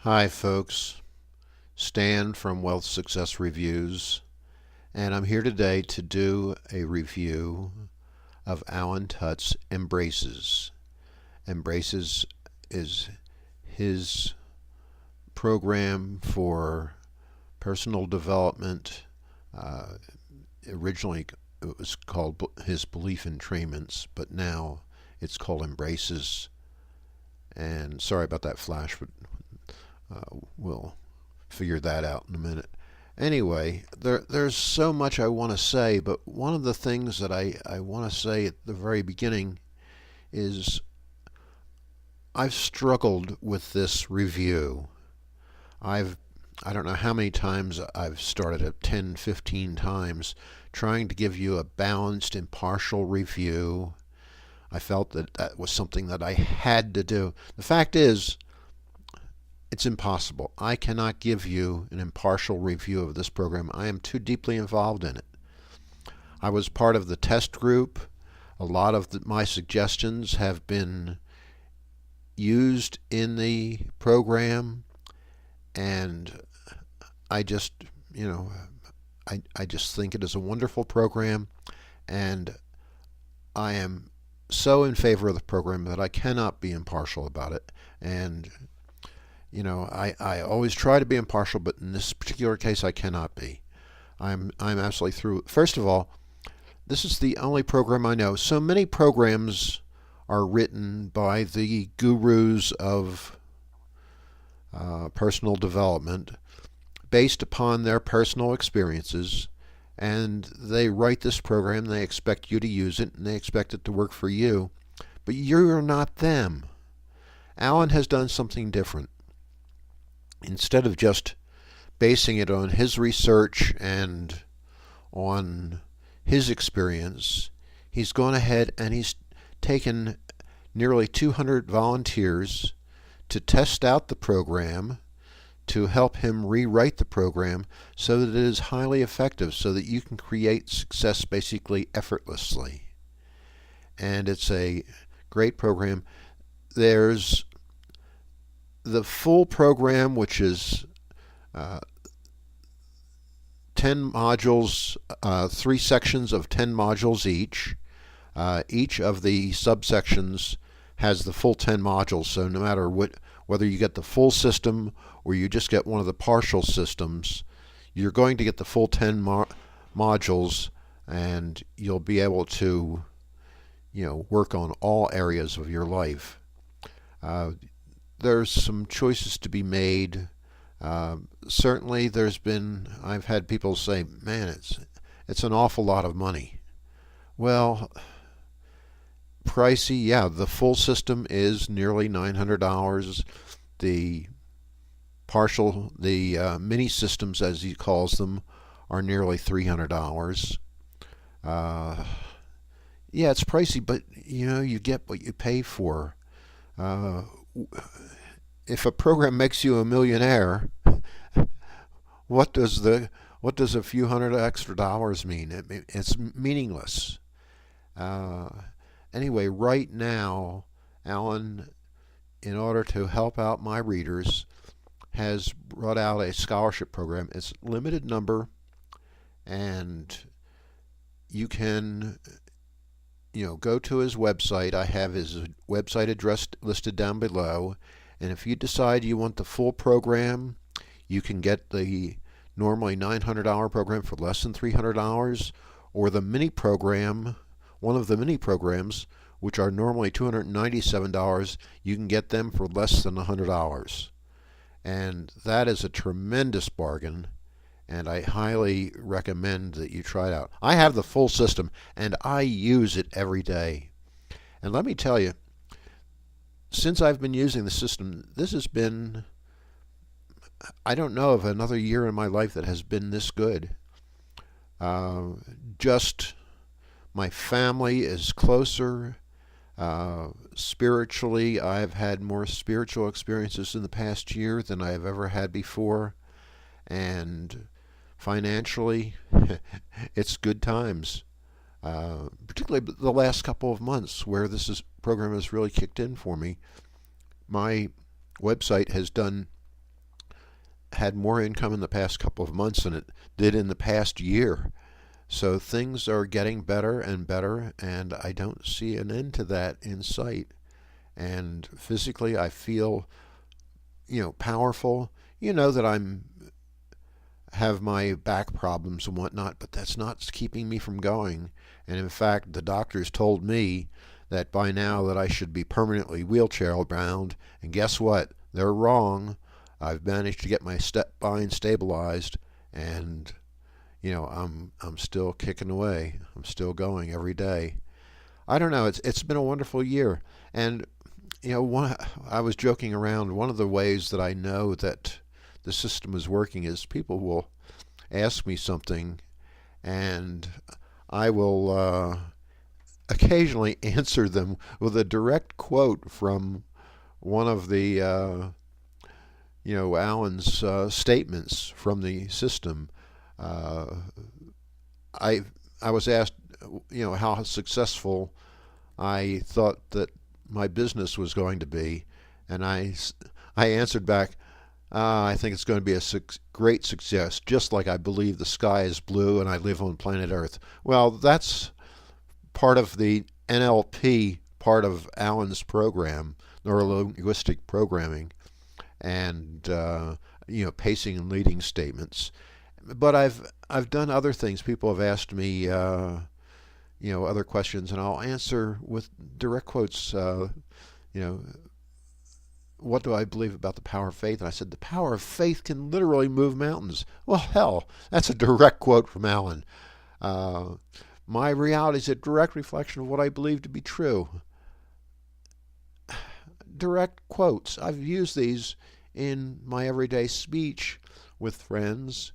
Hi folks, Stan from Wealth Success Reviews, and I'm here today to do a review of Alan Tutt's EmBraces. EmBraces is his program for personal development. Originally it was called his Belief Entrainments, but now it's called EmBraces. And sorry about that flash, but we'll figure that out in a minute. Anyway, there's so much I want to say, but one of the things that I want to say at the very beginning is I've struggled with this review. I don't know how many times I've started it, 10, 15 times, trying to give you a balanced, impartial review. I felt that was something that I had to do. The fact is, it's impossible. I cannot give you an impartial review of this program. I am too deeply involved in it. I was part of the test group. A lot of my suggestions have been used in the program, and I just, I just think it is a wonderful program, and I am so in favor of the program that I cannot be impartial about it. And I always try to be impartial, but in this particular case, I cannot be. I'm absolutely through. First of all, this is the only program I know. So many programs are written by the gurus of personal development based upon their personal experiences, and they write this program, they expect you to use it, and they expect it to work for you, but you're not them. Alan has done something different. Instead of just basing it on his research and on his experience, he's gone ahead and he's taken nearly 200 volunteers to test out the program, to help him rewrite the program so that it is highly effective, so that you can create success basically effortlessly. And it's a great program. There's the full program, which is 10 modules, 3 sections of 10 modules each. Each of the subsections has the full 10 modules, so no matter whether you get the full system or you just get one of the partial systems, you're going to get the full 10 modules, and you'll be able to work on all areas of your life. There's some choices to be made. Certainly I've had people say, man, it's an awful lot of money. Well, pricey, yeah, the full system is nearly $900. The mini systems, as he calls them, are nearly $300. Yeah, it's pricey, but you get what you pay for. If a program makes you a millionaire, what does a few hundred extra dollars mean? It's meaningless. Anyway, right now, Alan, in order to help out my readers, has brought out a scholarship program. It's a limited number, and you can go to his website. I have his website address listed down below, and if you decide you want the full program, you can get the normally $900 program for less than $300, or the mini program, one of the mini programs, which are normally $297, you can get them for less than $100. And that is a tremendous bargain, and I highly recommend that you try it out. I have the full system, and I use it every day. And let me tell you, since I've been using the system, this has been, I don't know of another year in my life that has been this good. Just my family is closer. Spiritually, I've had more spiritual experiences in the past year than I have ever had before. And financially, it's good times. Particularly the last couple of months where program has really kicked in for me. My website has done had more income in the past couple of months than it did in the past year. So things are getting better and better, and I don't see an end to that in sight. And physically, I feel, powerful. You know that I'm have my back problems and whatnot, but that's not keeping me from going. And in fact, the doctors told me that by now that I should be permanently wheelchair bound. And guess what? They're wrong. I've managed to get my spine stabilized, and I'm still kicking away. I'm still going every day. I don't know. It's been a wonderful year, and I was joking around. One of the ways that I know that the system is working is people will ask me something, and I will occasionally answer them with a direct quote from one of the Alan's statements from the system. I was asked, how successful I thought that my business was going to be, and I answered back, I think it's going to be a great success, just like I believe the sky is blue and I live on planet Earth. Well, that's part of the NLP, part of Alan's program, neuro-linguistic programming, and pacing and leading statements. But I've done other things. People have asked me other questions, and I'll answer with direct quotes. What do I believe about the power of faith? And I said, the power of faith can literally move mountains. Well, hell, that's a direct quote from Alan. My reality is a direct reflection of what I believe to be true. Direct quotes. I've used these in my everyday speech with friends,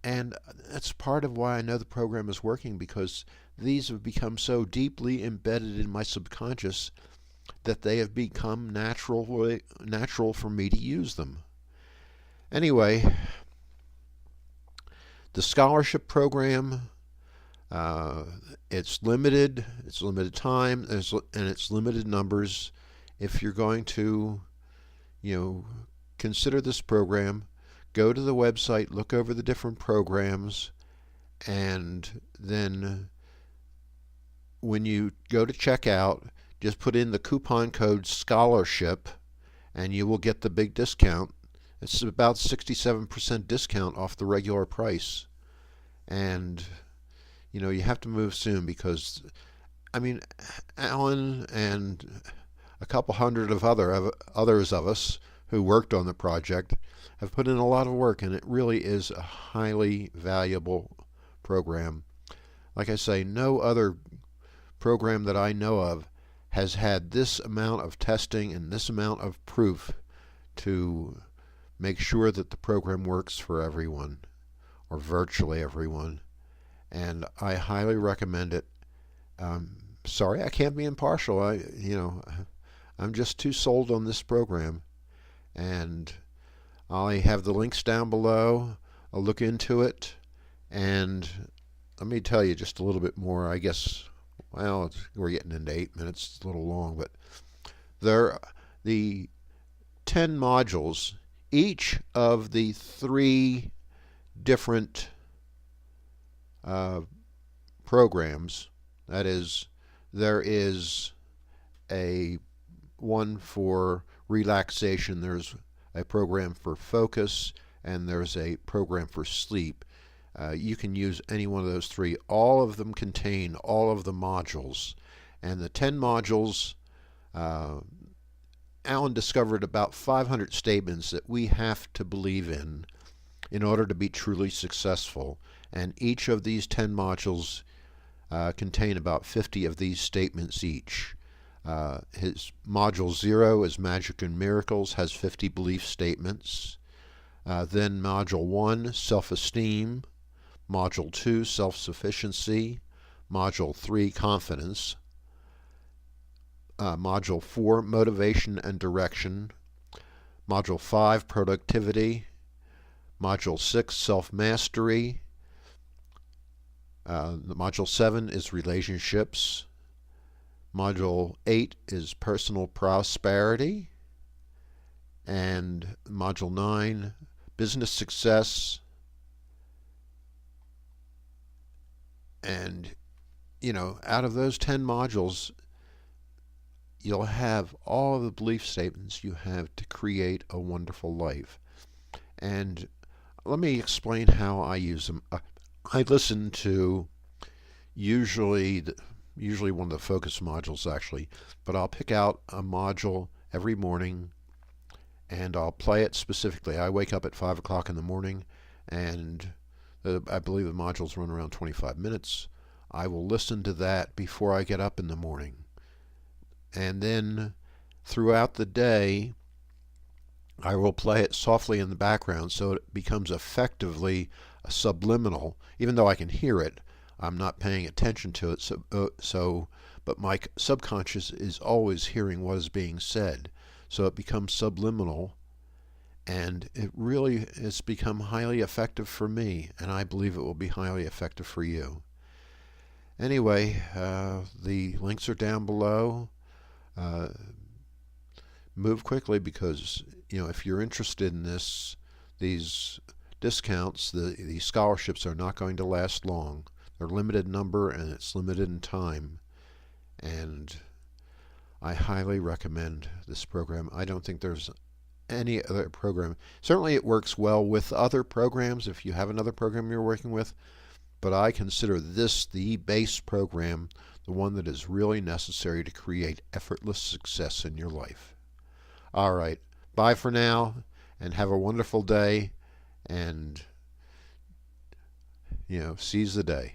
and that's part of why I know the program is working, because these have become so deeply embedded in my subconscious that they have become natural for me to use them. Anyway, the scholarship program, it's limited time, and it's limited numbers. If you're going to, consider this program, go to the website, look over the different programs, and then when you go to checkout, just put in the coupon code SCHOLARSHIP, and you will get the big discount. It's about 67% discount off the regular price. And, you have to move soon, because, Alan and a couple hundred of others of us who worked on the project have put in a lot of work, and it really is a highly valuable program. Like I say, no other program that I know of has had this amount of testing and this amount of proof to make sure that the program works for everyone, or virtually everyone. And I highly recommend it. Sorry, I can't be impartial. I'm just too sold on this program. And I have the links down below. I'll look into it. And let me tell you just a little bit more, I guess. Well, we're getting into 8 minutes. It's a little long, but the 10 modules, each of the 3 different programs. That is, there is a one for relaxation, there's a program for focus, and there's a program for sleep. You can use any one of those 3. All of them contain all of the modules. And the 10 modules, Alan discovered about 500 statements that we have to believe in order to be truly successful. And each of these 10 modules contain about 50 of these statements each. His module 0 is Magic and Miracles, has 50 belief statements. Then module 1, Self-Esteem. Module 2, Self-Sufficiency. Module 3, Confidence. Module 4, Motivation and Direction. Module 5, Productivity. Module 6, Self-Mastery. Module 7 is Relationships. Module 8 is Personal Prosperity. And Module 9, business success, and out of those 10 modules, you'll have all the belief statements you have to create a wonderful life. And let me explain how I use them. I listen to usually one of the focus modules, actually, but I'll pick out a module every morning and I'll play it specifically. I wake up at 5 o'clock in the morning, and I believe the modules run around 25 minutes. I will listen to that before I get up in the morning. And then throughout the day, I will play it softly in the background so it becomes effectively a subliminal. Even though I can hear it, I'm not paying attention to it. But my subconscious is always hearing what is being said. So it becomes subliminal, and it really has become highly effective for me, and I believe it will be highly effective for you. Anyway, the links are down below. Move quickly, because if you're interested in these discounts, these scholarships are not going to last long. They're limited number, and it's limited in time. And I highly recommend this program. I don't think there's any other program. Certainly it works well with other programs if you have another program you're working with, but I consider this the base program, the one that is really necessary to create effortless success in your life. All right, bye for now, and have a wonderful day, and seize the day.